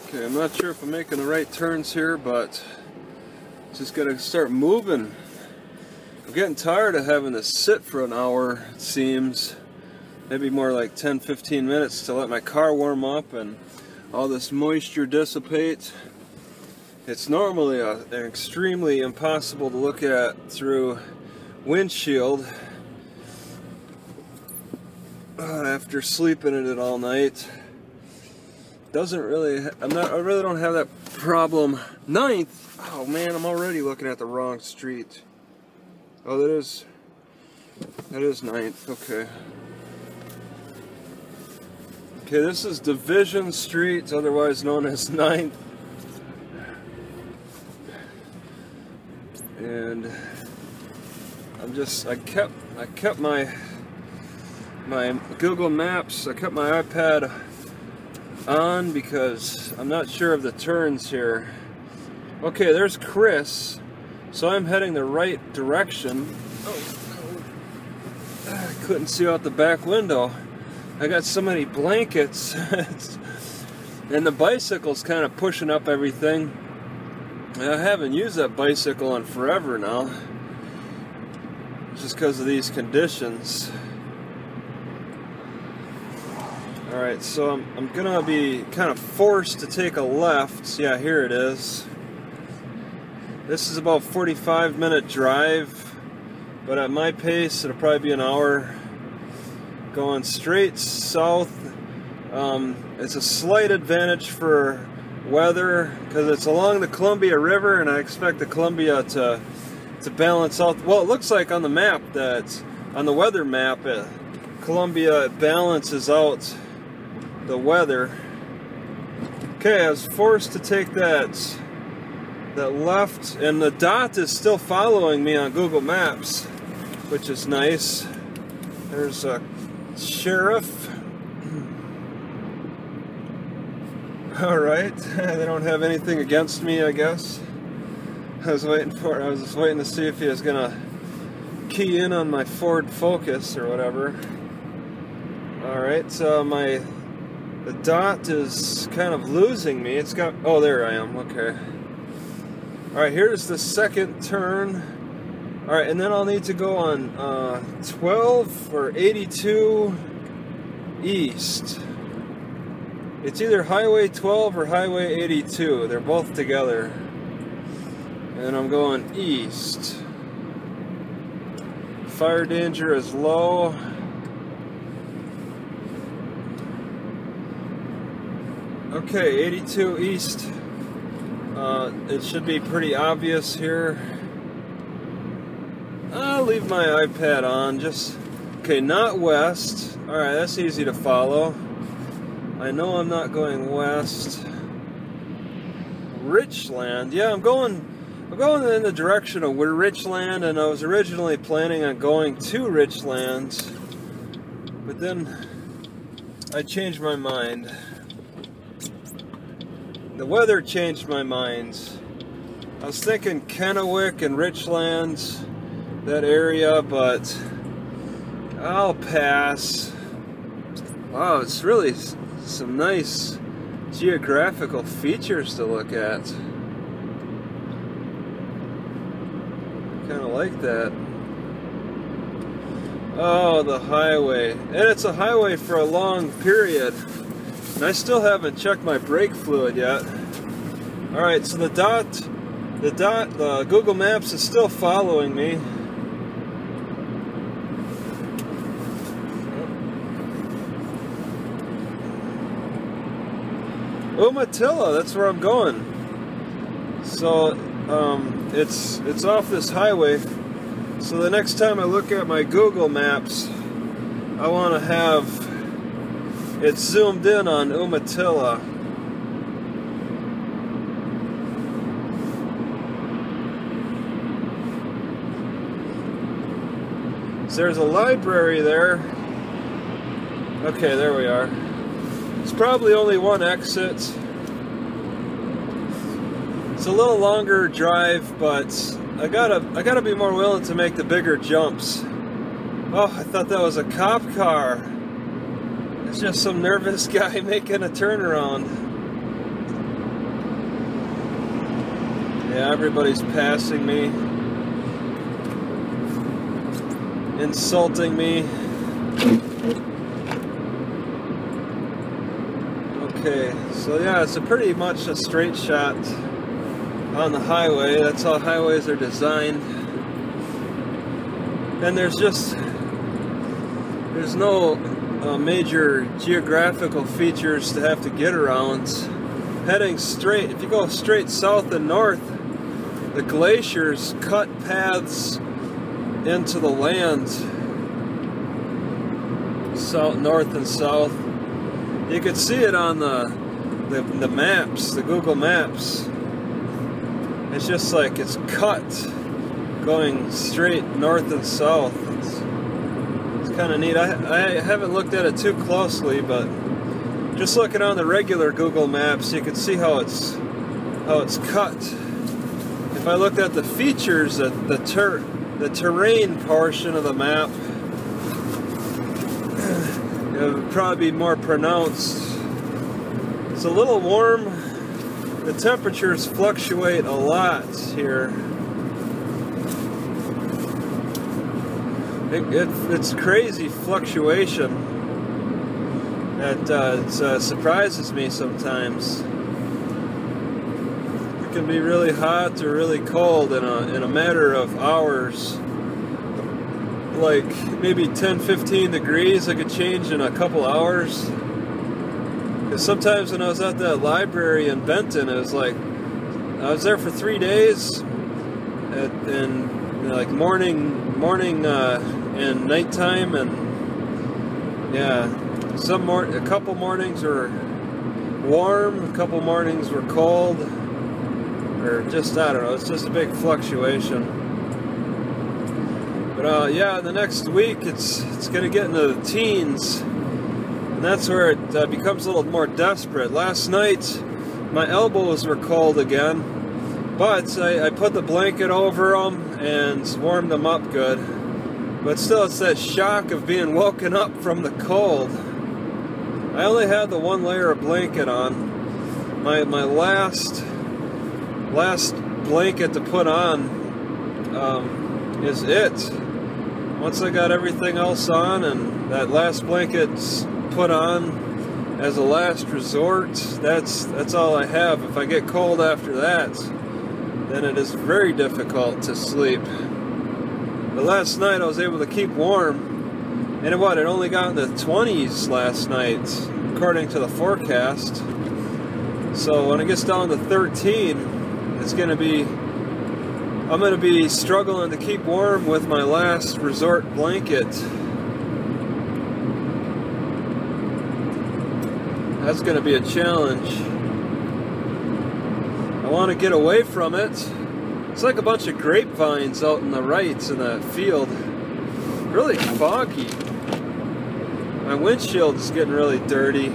Okay, I'm not sure if I'm making the right turns here, but just gotta start moving. I'm getting tired of having to sit for an hour, it seems. Maybe more like 10-15 minutes to let my car warm up and all this moisture dissipate. It's normally extremely impossible to look at through windshield after sleeping in it all night. Doesn't really, I really don't have that problem. 9th, oh man, I'm already looking at the wrong street. Oh, that is 9th, okay. Okay, this is Division Street, otherwise known as 9th. And I kept my Google Maps, I kept my iPad on because I'm not sure of the turns here. Okay, there's Chris, so I'm heading the right direction. Oh, I couldn't see out the back window. I got so many blankets and the bicycle's kind of pushing up everything. I haven't used that bicycle in forever now, just because of these conditions. Alright, so I'm gonna be kind of forced to take a left. Yeah, here it is. This is about 45-minute drive, but at my pace it'll probably be an hour. Going straight south. It's a slight advantage for weather because it's along the Columbia River, and I expect the Columbia to balance out. Well, it looks like on the map, that on the weather map, Columbia balances out the weather. Okay, I was forced to take that left, and the dot is still following me on Google Maps, which is nice. There's a sheriff. Alright, they don't have anything against me, I guess. I was just waiting to see if he was gonna key in on my Ford Focus or whatever. Alright, so the dot is kind of losing me. It's got, oh, there I am, okay. Alright, here's the second turn. Alright, and then I'll need to go on 12 or 82 east. It's either Highway 12 or Highway 82. They're both together. And I'm going east. Fire danger is low. Okay, 82 east. It should be pretty obvious here. I'll leave my iPad on. Okay, not west. Alright, that's easy to follow. I know I'm not going west. Richland. Yeah, I'm going in the direction of Richland, and I was originally planning on going to Richland, but then I changed my mind. The weather changed my mind. I was thinking Kennewick and Richland, that area, but I'll pass. Wow, it's really some nice geographical features to look at. kind of like that. Oh, the highway. And it's a highway for a long period. And I still haven't checked my brake fluid yet. Alright, so the Google Maps is still following me. Umatilla, that's where I'm going. So it's off this highway. So the next time I look at my Google Maps, I want to have it zoomed in on Umatilla. So there's a library there. Okay, there we are. It's probably only one exit. It's a little longer drive, but I gotta be more willing to make the bigger jumps. Oh, I thought that was a cop car. It's just some nervous guy making a turnaround. Yeah, everybody's passing me, insulting me. Okay, so yeah, it's pretty much a straight shot on the highway. That's how highways are designed. And there's no major geographical features to have to get around. Heading straight, if you go straight south and north, the glaciers cut paths into the land, south, north and south. You could see it on the maps, the Google Maps. It's just like it's cut, going straight north and south. It's kind of neat. I haven't looked at it too closely, but just looking on the regular Google Maps, you can see how it's cut. If I looked at the features, the terrain portion of the map, it would probably be more pronounced. It's a little warm. The temperatures fluctuate a lot here. It's crazy fluctuation. It surprises me sometimes. It can be really hot or really cold in a matter of hours. Like maybe 10-15 degrees, it could change in a couple hours. Because sometimes when I was at that library in Benton, it was like I was there for 3 days, and like morning and nighttime, and yeah, a couple mornings were warm, a couple mornings were cold, or just I don't know. It's just a big fluctuation. But yeah, the next week it's gonna get into the teens. And that's where it becomes a little more desperate. Last night, my elbows were cold again, but I put the blanket over them and warmed them up good. But still, it's that shock of being woken up from the cold. I only had the one layer of blanket on. My last blanket to put on is it. Once I got everything else on, and that last blanket's put on as a last resort, that's all I have. If I get cold after that, then it is very difficult to sleep. But last night I was able to keep warm, and it only got in the 20s last night according to the forecast. So when it gets down to 13, I'm gonna be struggling to keep warm with my last resort blanket. That's going to be a challenge. I want to get away from it. It's like a bunch of grapevines out in the right in that field. Really foggy. My windshield is getting really dirty.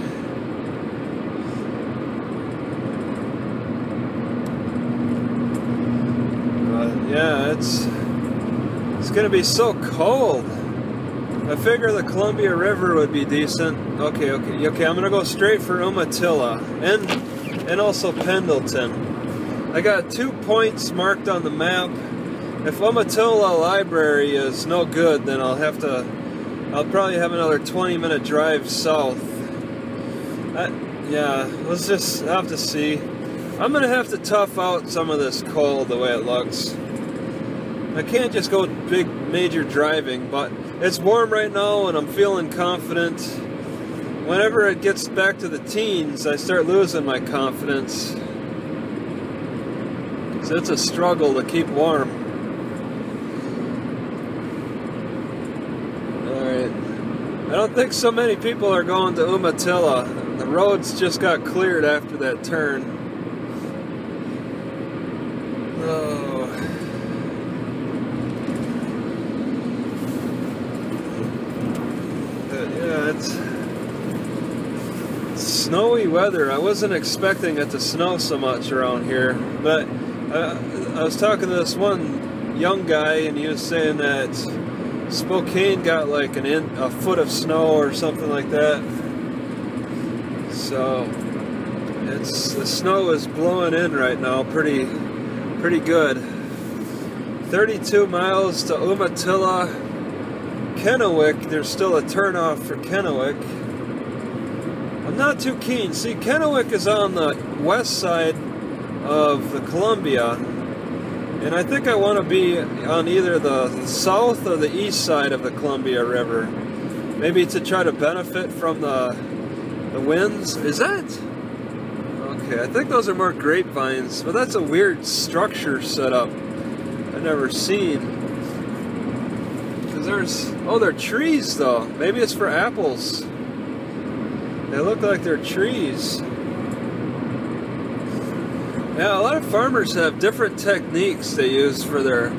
Yeah, it's going to be so cold. I figure the Columbia River would be decent. Okay, I'm gonna go straight for Umatilla and also Pendleton. I got 2 points marked on the map if Umatilla Library is no good, then I'll probably have another 20-minute drive south. Yeah, let's just have to see. I'm gonna have to tough out some of this cold the way it looks. I can't just go big major driving, but it's warm right now and I'm feeling confident. Whenever it gets back to the teens, I start losing my confidence. So it's a struggle to keep warm. Alright. I don't think so many people are going to Umatilla. The roads just got cleared after that turn. Oh. Yeah, it's snowy weather. I wasn't expecting it to snow so much around here, but I was talking to this one young guy, and he was saying that Spokane got like a foot of snow or something like that. So the snow is blowing in right now, pretty good. 32 miles to Umatilla. Kennewick, there's still a turnoff for Kennewick. I'm not too keen. See, Kennewick is on the west side of the Columbia, and I think I want to be on either the south or the east side of the Columbia River. Maybe to try to benefit from the winds. Is that? Okay, I think those are more grapevines, but that's a weird structure set up I've never seen. They're trees though. Maybe it's for apples. They look like they're trees. Yeah, a lot of farmers have different techniques they use for their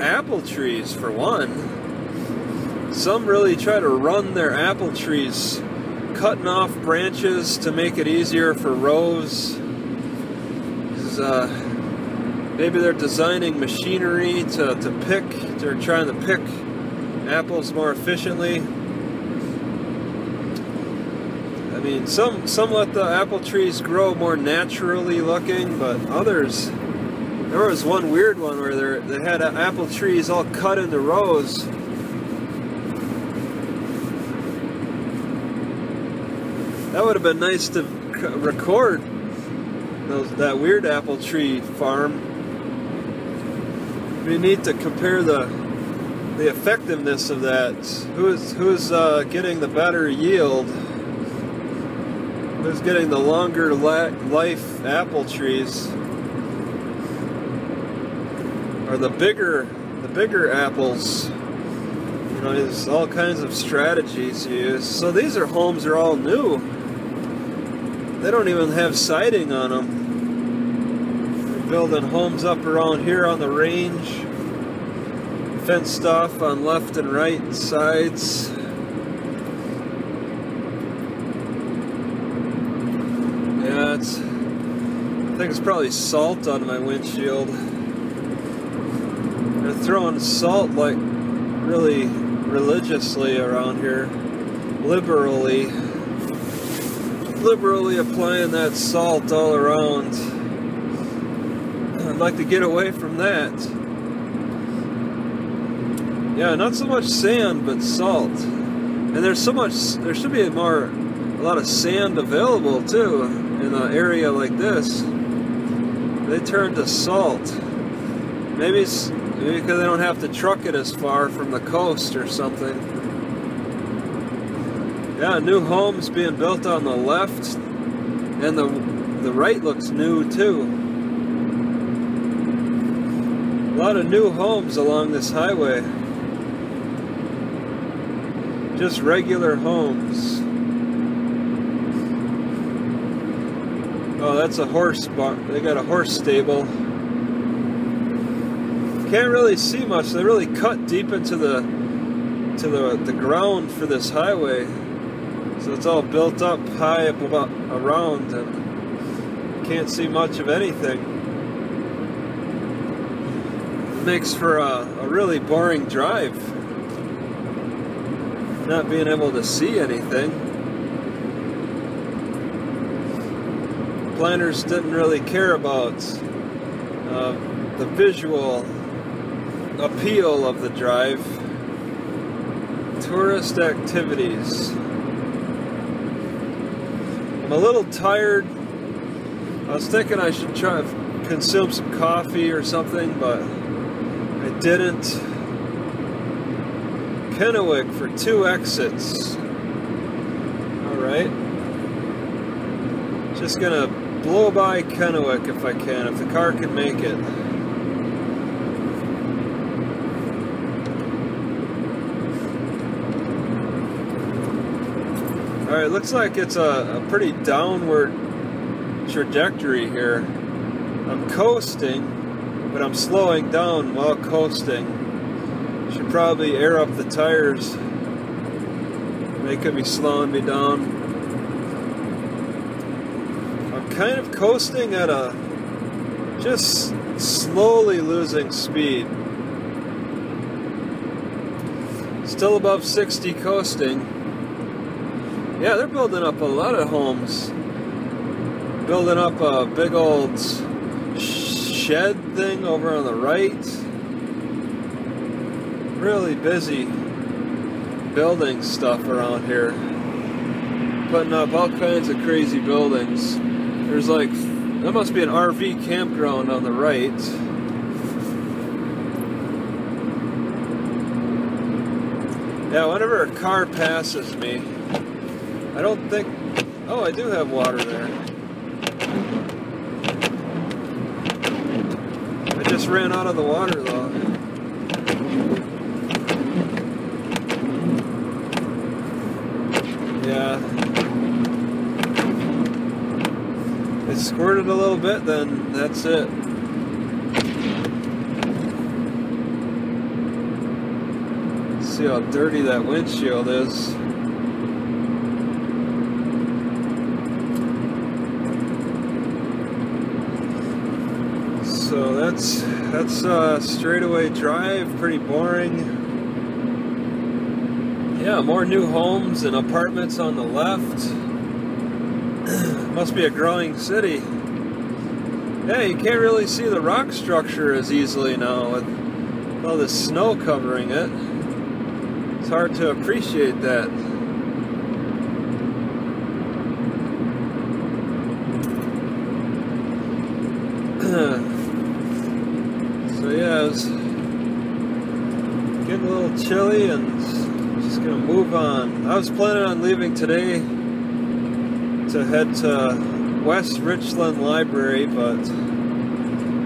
apple trees, for one. Some really try to run their apple trees, cutting off branches to make it easier for rows. Maybe they're designing machinery to pick. They're trying to pick apples more efficiently. I mean, some let the apple trees grow more naturally looking, but others, there was one weird one where they had apple trees all cut into rows. That would have been nice to record that weird apple tree farm. It'd be neat to compare the effectiveness of that. Who's getting the better yield? Who's getting the longer life apple trees? Or the bigger apples? You know, there's all kinds of strategies used. So these homes are all new. They don't even have siding on them. They're building homes up around here on the range. Fenced off on left and right sides. Yeah, I think it's probably salt on my windshield. They're throwing salt like really religiously around here. Liberally applying that salt all around. I'd like to get away from that. Yeah, not so much sand, but salt. And there should be a lot of sand available too in an area like this. They turn to salt. Maybe because they don't have to truck it as far from the coast or something. Yeah, new homes being built on the left, and the right looks new too. A lot of new homes along this highway. Just regular homes. Oh, that's a horse barn. They got a horse stable. Can't really see much. They really cut deep into the ground for this highway. So it's all built up high up around, and can't see much of anything. It makes for a really boring drive. Not being able to see anything. Planners didn't really care about the visual appeal of the drive. Tourist activities. I'm a little tired. I was thinking I should try to consume some coffee or something, but I didn't. Kennewick for 2 exits. Alright. Just gonna blow by Kennewick if I can, if the car can make it. Alright, looks like it's a pretty downward trajectory here. I'm coasting, but I'm slowing down while coasting. Should probably air up the tires. They could be slowing me down. I'm kind of coasting at a, just slowly losing speed. Still above 60 coasting. Yeah, they're building up a lot of homes. Building up a big old shed thing over on the right. Really busy building stuff around here. Putting up all kinds of crazy buildings. There's like, that must be an RV campground on the right. Yeah, whenever a car passes me, I don't think, oh, I do have water there. I just ran out of the water though. Yeah. It squirted a little bit, then that's it. See how dirty that windshield is. So that's straightaway drive, pretty boring. Yeah, more new homes and apartments on the left. Must be a growing city. Yeah, you can't really see the rock structure as easily now with all the snow covering it. It's hard to appreciate that. So yeah, it's getting a little chilly and just gonna move on. I was planning on leaving today to head to West Richland Library, but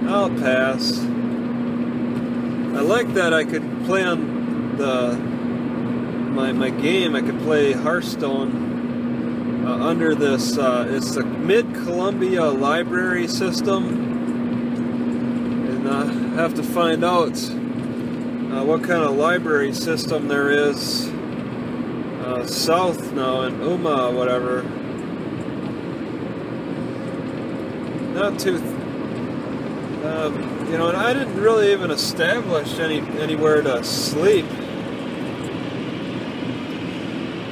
I'll pass. I like that I could play on the my game. I could play Hearthstone under this. It's the Mid-Columbia Library system, and I have to find out what kind of library system there is south now in Uma, whatever. Not too, you know, and I didn't really even establish anywhere to sleep.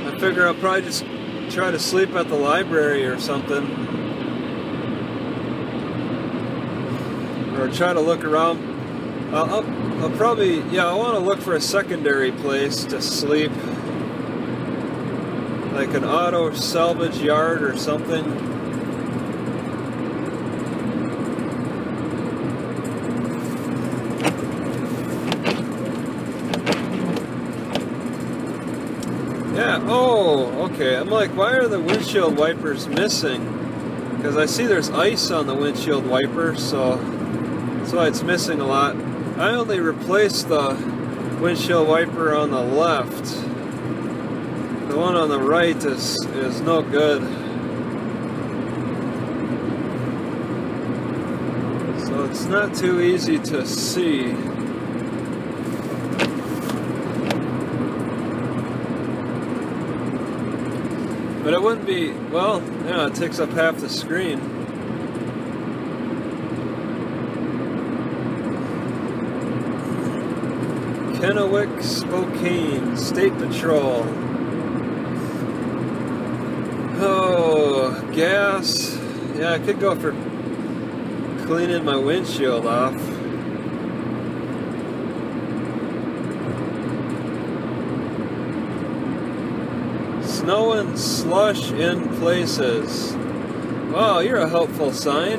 I figure I'll probably just try to sleep at the library or something, or try to look around. I'll probably, yeah, I want to look for a secondary place to sleep, like an auto salvage yard or something. Yeah, oh, okay. I'm like, why are the windshield wipers missing? Because I see there's ice on the windshield wiper, so that's why it's missing a lot. I only replaced the windshield wiper on the left. The one on the right is no good. So it's not too easy to see. But it wouldn't be, well, yeah, it takes up half the screen. Kennewick, Spokane, State Patrol. Oh, gas. Yeah, I could go for cleaning my windshield off. snow and slush in places. Wow, you're a helpful sign.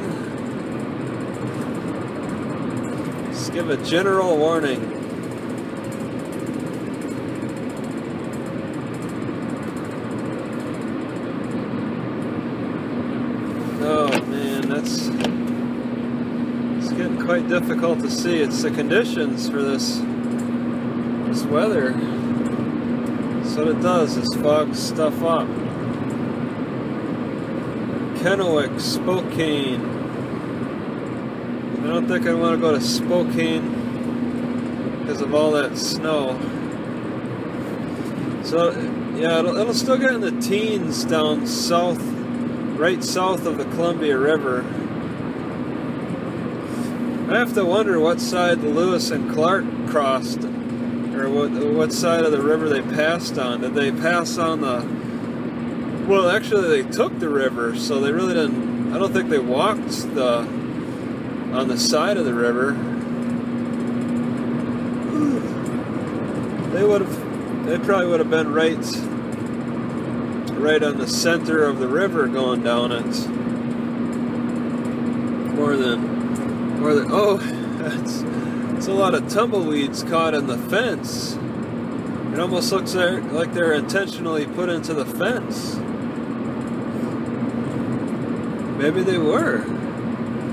Just give a general warning. Oh man, it's getting quite difficult to see. It's the conditions for this weather. That's what it does, is fog stuff up. Kennewick, Spokane. I don't think I want to go to Spokane because of all that snow. So yeah, it'll still get in the teens down south, right south of the Columbia River. I have to wonder what side the Lewis and Clark crossed, or what side of the river they passed on. Did they pass on the... Well, actually they took the river, so they really didn't... I don't think they walked on the side of the river. They probably would have been right on the center of the river going down it. More than oh, it's a lot of tumbleweeds caught in the fence. It almost looks like they're intentionally put into the fence. Maybe they were.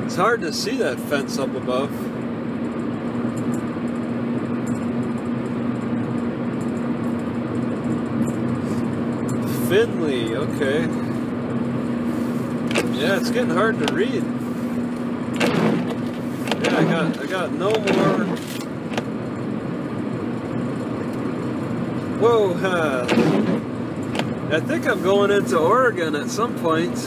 It's hard to see that fence up above. Finley, okay. Yeah, it's getting hard to read. Yeah, I got no more. Whoa, I think I'm going into Oregon at some point.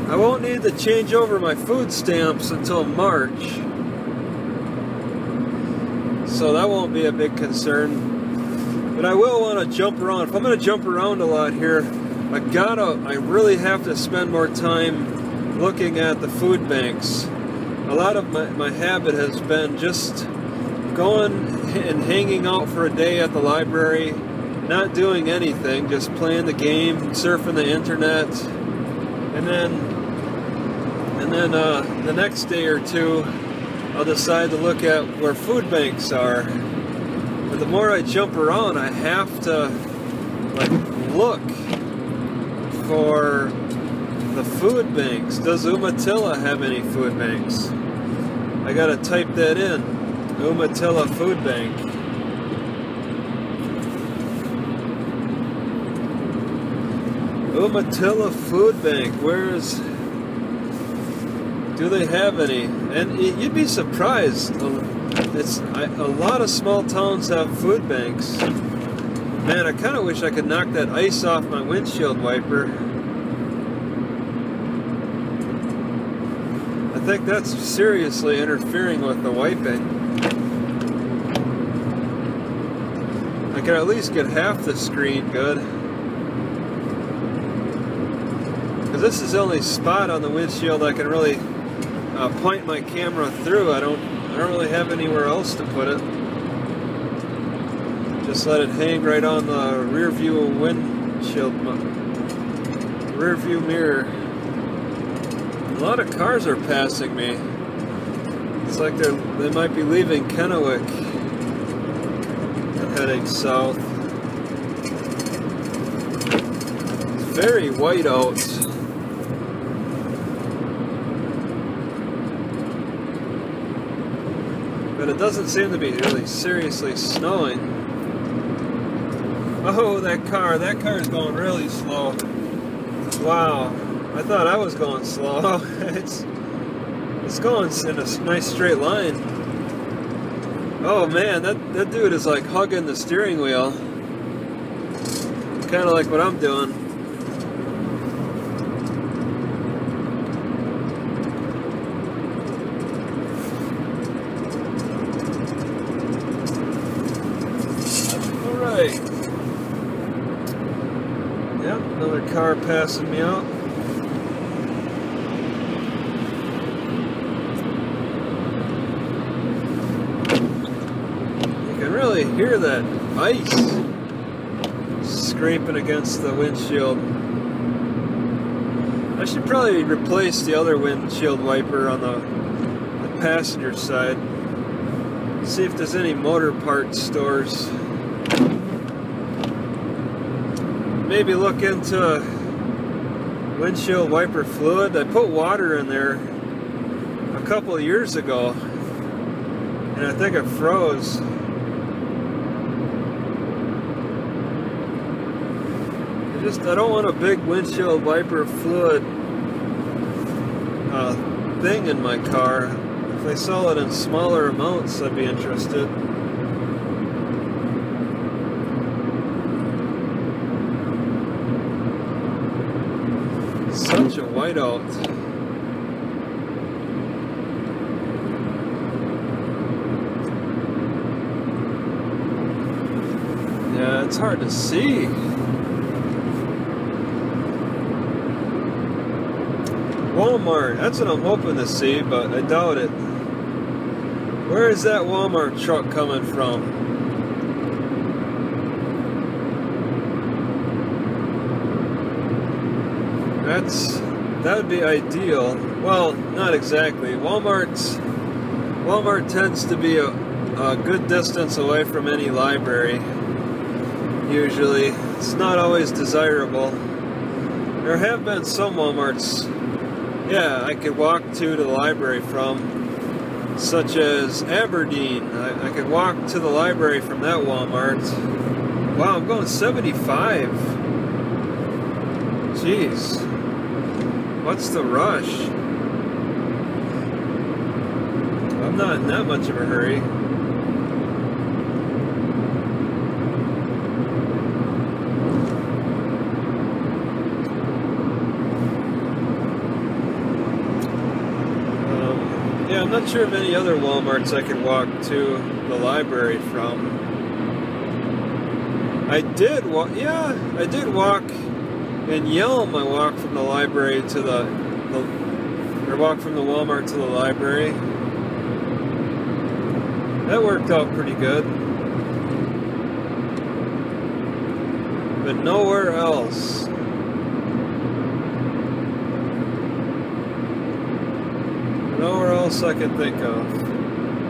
I won't need to change over my food stamps until March, so that won't be a big concern. But I will want to jump around. If I'm going to jump around a lot here, I really have to spend more time looking at the food banks. A lot of my habit has been just going and hanging out for a day at the library, not doing anything, just playing the game, surfing the internet, and then the next day or two I'll decide to look at where food banks are. But the more I jump around, I have to like look for the food banks. Does Umatilla have any food banks? I gotta type that in. Umatilla Food Bank. Umatilla Food Bank. Do they have any? And you'd be surprised. A lot of small towns have food banks. Man, I kind of wish I could knock that ice off my windshield wiper. I think that's seriously interfering with the wiping. I could at least get half the screen good. Because this is the only spot on the windshield I can really point my camera through. I don't really have anywhere else to put it. Just let it hang right on the rear view windshield, rear view mirror. A lot of cars are passing me. It's like they might be leaving Kennewick and heading south. It's very white out. But it doesn't seem to be really seriously snowing. Oh, that car is going really slow. Wow, I thought I was going slow. It's going in a nice straight line. Oh man, that dude is like hugging the steering wheel. Kind of like what I'm doing. Yep, another car passing me out. You can really hear that ice. scraping against the windshield. I should probably replace the other windshield wiper on the passenger side. See if there's any motor parts stores. Maybe look into windshield wiper fluid. I put water in there a couple of years ago, and I think it froze. I don't want a big windshield wiper fluid thing in my car. If they sell it in smaller amounts, I'd be interested. Such a whiteout. Yeah, it's hard to see. Walmart, that's what I'm hoping to see, but I doubt it. Where is that Walmart truck coming from? That would be ideal. Well, not exactly. Walmart tends to be a good distance away from any library. Usually, it's not always desirable. There have been some Walmarts, yeah, I could walk to the library from, such as Aberdeen. I could walk to the library from that Walmart. Wow, I'm going 75. Jeez. What's the rush? I'm not in that much of a hurry. Yeah, I'm not sure of any other Walmarts I could walk to the library from. I did walk in Yelm. I walked from the library to or walked from the Walmart to the library. That worked out pretty good. But nowhere else. Nowhere else I can think of.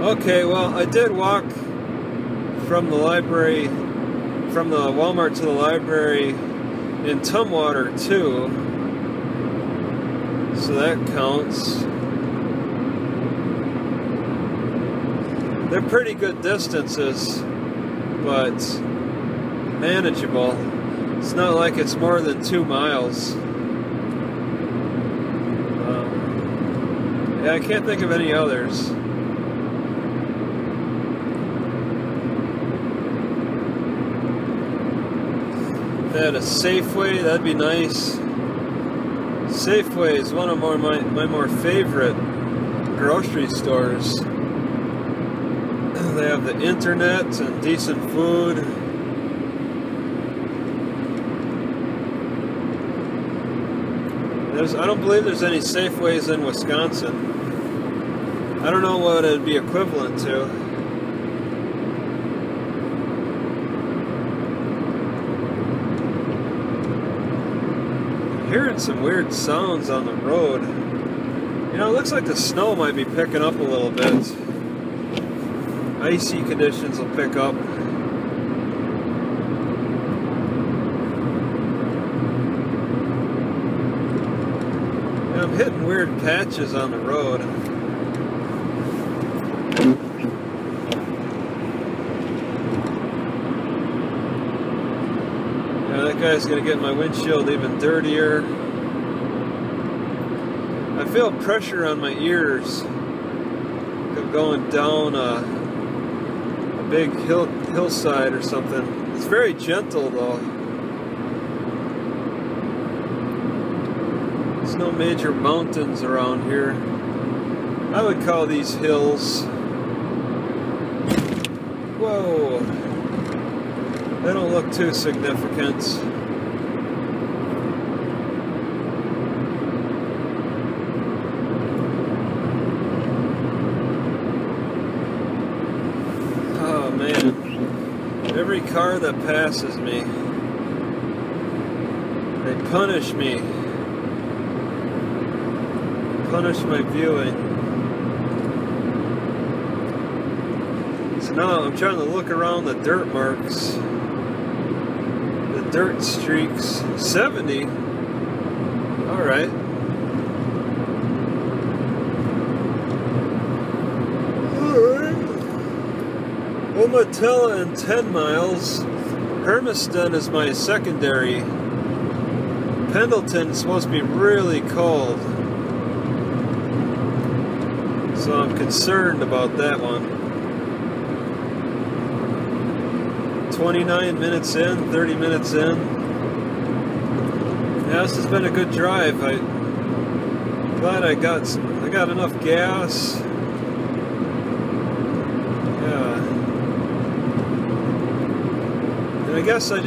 Okay, well, I did walk from the library, from the Walmart to the library in Tumwater too, so that counts. They're pretty good distances, but manageable. It's not like it's more than 2 miles. Yeah, I can't think of any others. If they had a Safeway, that'd be nice. Safeway is one of my more favorite grocery stores. They have the internet and decent food. I don't believe there's any Safeways in Wisconsin. I don't know what it'd be equivalent to. I'm hearing some weird sounds on the road. You know, it looks like the snow might be picking up a little bit. Icy conditions will pick up. I'm hitting weird patches on the road. Yeah, that guy's gonna get my windshield even dirtier. I feel pressure on my ears. I'm going down a big hillside or something. It's very gentle though. There's no major mountains around here. I would call these hills. Whoa. They don't look too significant. Oh man. Every car that passes me They punish me. Punish my viewing. So now I'm trying to look around the dirt marks. The dirt streaks. 70? Alright. Umatilla and 10 miles. Hermiston is my secondary. Pendleton's supposed to be really cold. So I'm concerned about that one. 29 minutes in, 30 minutes in. Yeah, this has been a good drive. I'm glad I got enough gas. I guess I'll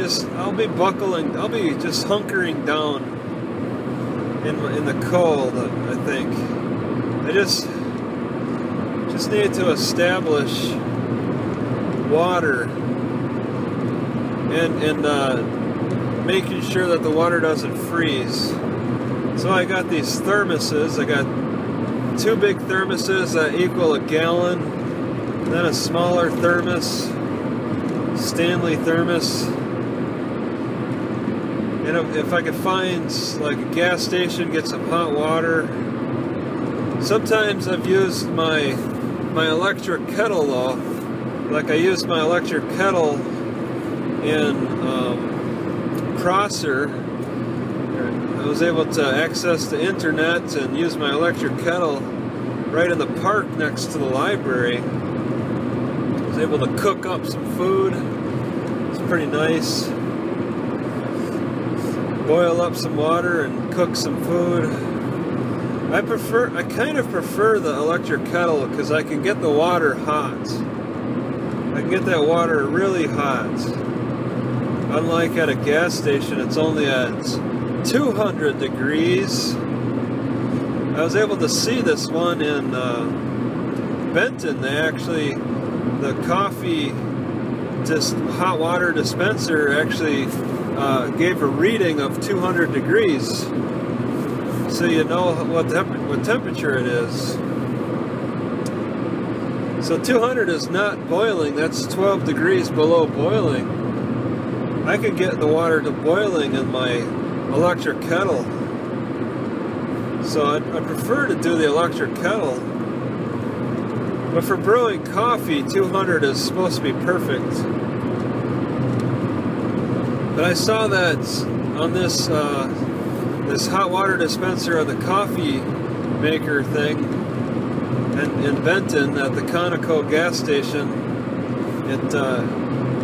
be just hunkering down in the cold, I think. I just need to establish water and making sure that the water doesn't freeze. So I got these thermoses. I got 2 big thermoses that equal a gallon, then a smaller thermos. Stanley thermos, and if I could find like a gas station, get some hot water. Sometimes I've used my electric kettle though. Like I used my electric kettle in Prosser. I was able to access the internet and use my electric kettle right in the park next to the library. I was able to cook up some food. It's pretty nice. Boil up some water and cook some food. I kind of prefer the electric kettle because I can get the water hot. I can get that water really hot. Unlike at a gas station, it's only at 200 degrees. I was able to see this one in Benton. The coffee hot water dispenser actually gave a reading of 200 degrees, so you know what temperature it is. So 200 is not boiling, that's 12 degrees below boiling. I can get the water to boiling in my electric kettle. So I prefer to do the electric kettle. But for brewing coffee, 200 is supposed to be perfect. But I saw that on this this hot water dispenser on the coffee maker thing in Benton at the Conoco gas station.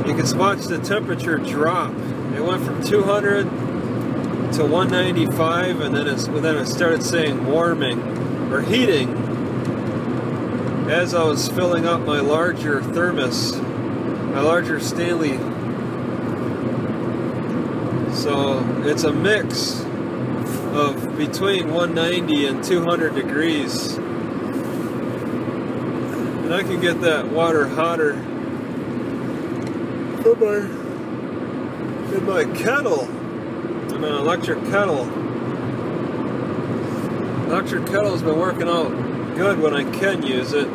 You can watch the temperature drop. It went from 200 to 195, and then it started saying warming or heating as I was filling up my larger thermos, my larger Stanley. So it's a mix of between 190 and 200 degrees. And I can get that water hotter in my kettle, in my electric kettle. Electric kettle has been working out good when I can use it.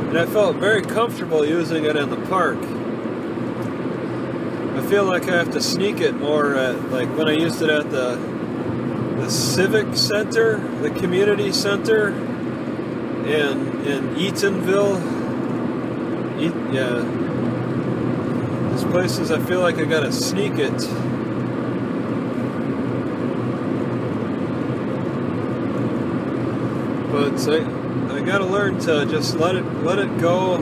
And I felt very comfortable using it in the park. I feel like I have to sneak it more at, like when I used it at the civic center, the community center in Eatonville. Yeah. These places I feel like I gotta sneak it. But I gotta learn to just let it go.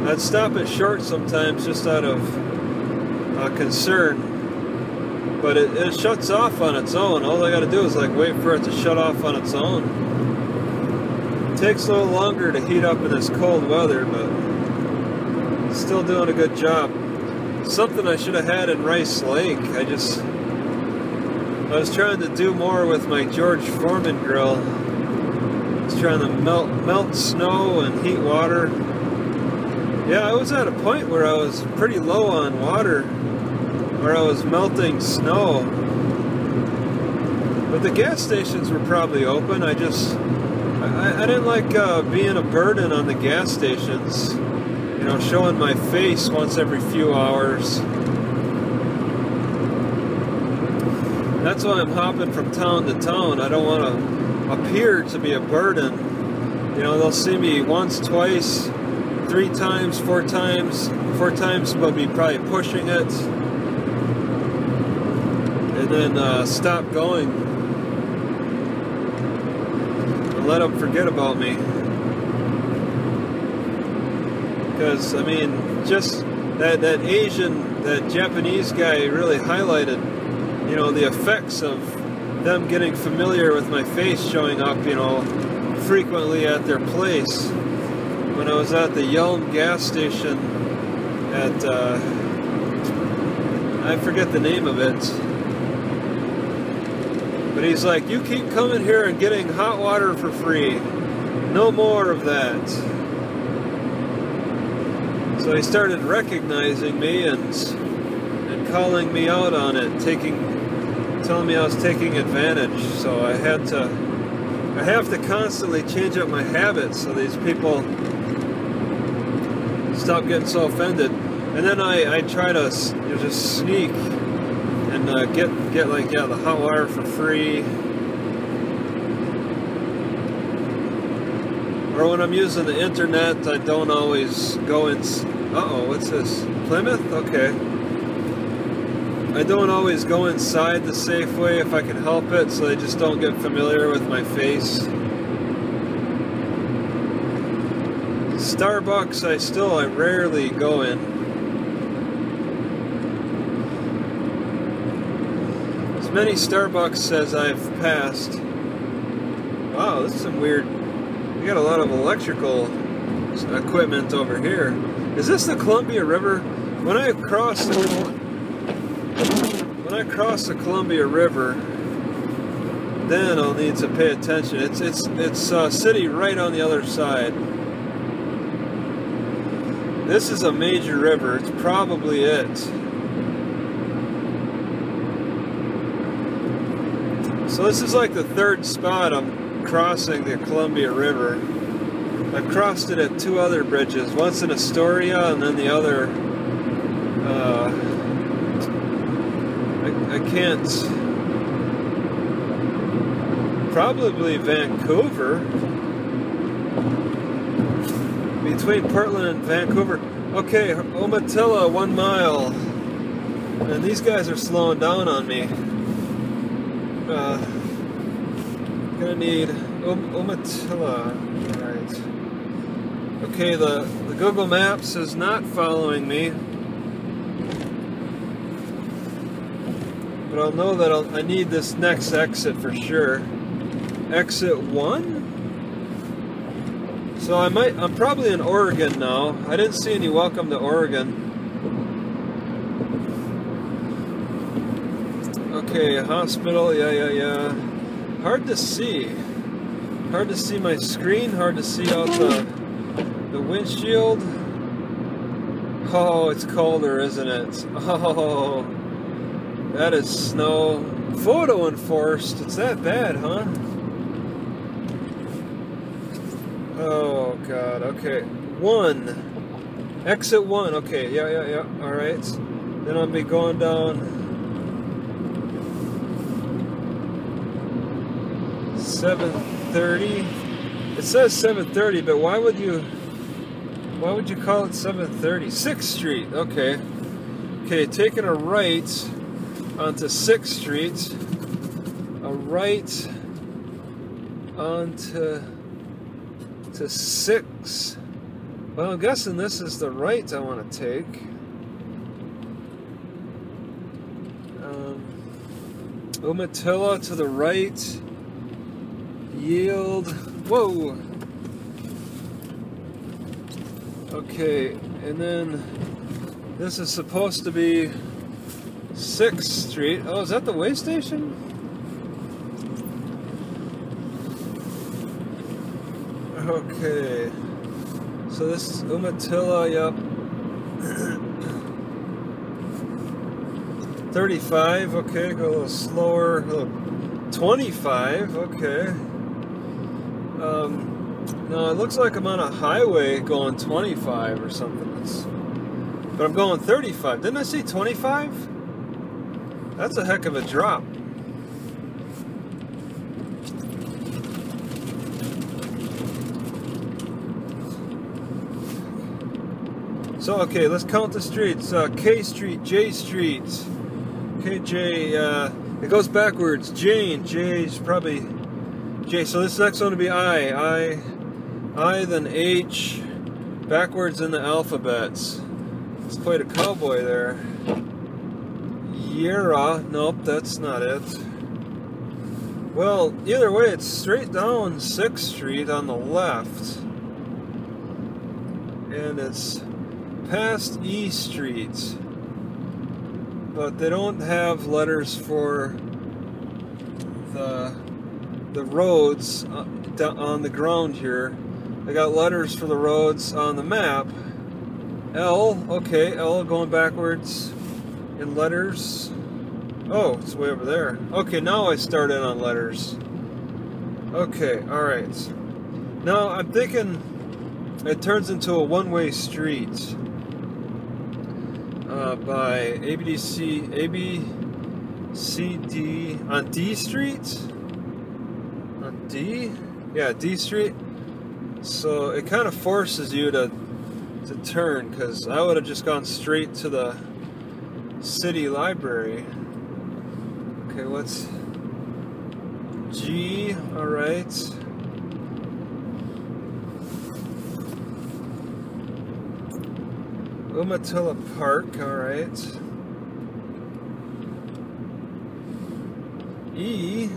I'd stop it short sometimes just out of concern. But it shuts off on its own. All I gotta do is like wait for it to shut off on its own. It takes a little longer to heat up in this cold weather, but it's still doing a good job. Something I should have had in Rice Lake. I was trying to do more with my George Foreman grill. I was trying to melt snow and heat water. Yeah, I was at a point where I was pretty low on water. or I was melting snow. But the gas stations were probably open. I didn't like being a burden on the gas stations. You know, showing my face once every few hours. That's why I'm hopping from town to town. I don't want to appear to be a burden. You know, they'll see me once, twice, 3 times, 4 times. 4 times, but be probably pushing it. And then stop going. And let them forget about me. Because, I mean, just that Asian, that Japanese guy really highlighted, you know, the effects of them getting familiar with my face showing up, you know, frequently at their place. When I was at the Yelm gas station at, I forget the name of it, but he's like, you keep coming here and getting hot water for free. No more of that. So he started recognizing me and calling me out on it, telling me I was taking advantage. So I have to constantly change up my habits so these people stop getting so offended. And then I try to, you know, just sneak and get like, yeah, the hot water for free. Or when I'm using the internet, I don't always go in. Uh-oh, what's this? Plymouth? Okay. I don't always go inside the Safeway if I can help it, so they just don't get familiar with my face. Starbucks, I rarely go in. As many Starbucks as I've passed. Wow, this is some weird. We got a lot of electrical equipment over here. Is this the Columbia River? When I cross the Columbia River, then I'll need to pay attention. It's city right on the other side. This is a major river. It's probably it. So this is like the 3rd spot I'm crossing the Columbia River. I've crossed it at 2 other bridges. Once in Astoria and then the other. I can't. Probably Vancouver. Between Portland and Vancouver. Okay, Umatilla, 1 mile. And these guys are slowing down on me. Gonna need Umatilla. Alright. Okay, the Google Maps is not following me. But I'll know that I need this next exit for sure. Exit 1? So I'm probably in Oregon now. I didn't see any welcome to Oregon. Okay, hospital, yeah. Hard to see. Hard to see my screen, hard to see out the windshield. Oh, it's colder, isn't it? Oh, that is snow. Photo enforced. It's that bad, huh? Oh God. Okay. 1. Exit 1. Okay. Yeah. All right. Then I'll be going down 7:30. It says 7:30, but why would you call it 7:30? 6th Street. Okay. Okay. Taking a right onto 6th Street. A right onto to 6. Well, I'm guessing this is the right I want to take. Umatilla to the right. Yield. Whoa. Okay, and then this is supposed to be 6th Street. Oh, is that the way station? Okay, so this is Umatilla, yep. 35, okay, go a little slower. 25, okay. No, it looks like I'm on a highway going 25 or something. But I'm going 35. Didn't I say 25? That's a heck of a drop. So, okay, let's count the streets. K Street, J Street, KJ, it goes backwards. Jane, J's probably J. So this next one would be I, then H, backwards in the alphabets. It's quite a cowboy there. Yera, nope, that's not it. Well, either way, it's straight down 6th Street on the left. And it's past E Street. But they don't have letters for the roads on the ground here. They got letters for the roads on the map. L, okay, L going backwards in letters. Oh, it's way over there. Okay, now I start in on letters. Okay, alright. Now I'm thinking it turns into a one-way street by ABCD on D Street? On D? Yeah, D Street. So it kind of forces you to turn, because I would have just gone straight to the city library. Okay, what's G? Alright. Umatilla Park, alright. E.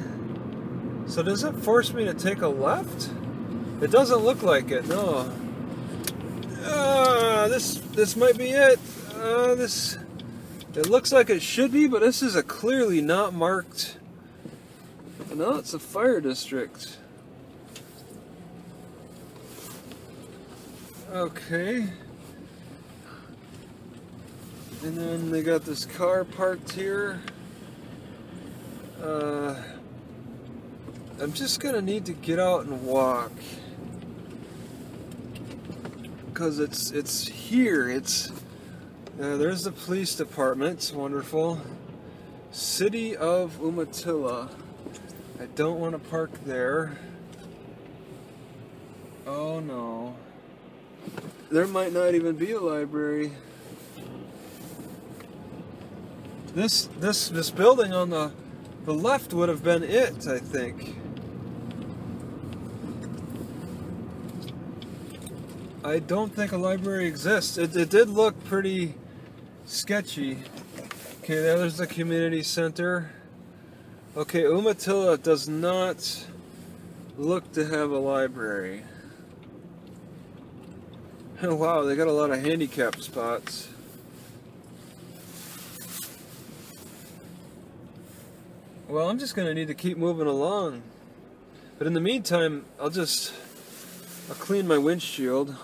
So does it force me to take a left? It doesn't look like it, no. This might be it. It looks like it should be, but this is a clearly not marked. No, it's a fire district. Okay. And then they got this car parked here. I'm just gonna need to get out and walk, because it's here. There's the police department. It's wonderful. City of Umatilla. I don't want to park there. Oh no. There might not even be a library. This building on the left would have been it, I think. I don't think a library exists. It did look pretty sketchy. Okay, there's the community center. Okay, Umatilla does not look to have a library. Oh, wow, they got a lot of handicap spots. Well, I'm just going to need to keep moving along. But in the meantime, I'll clean my windshield.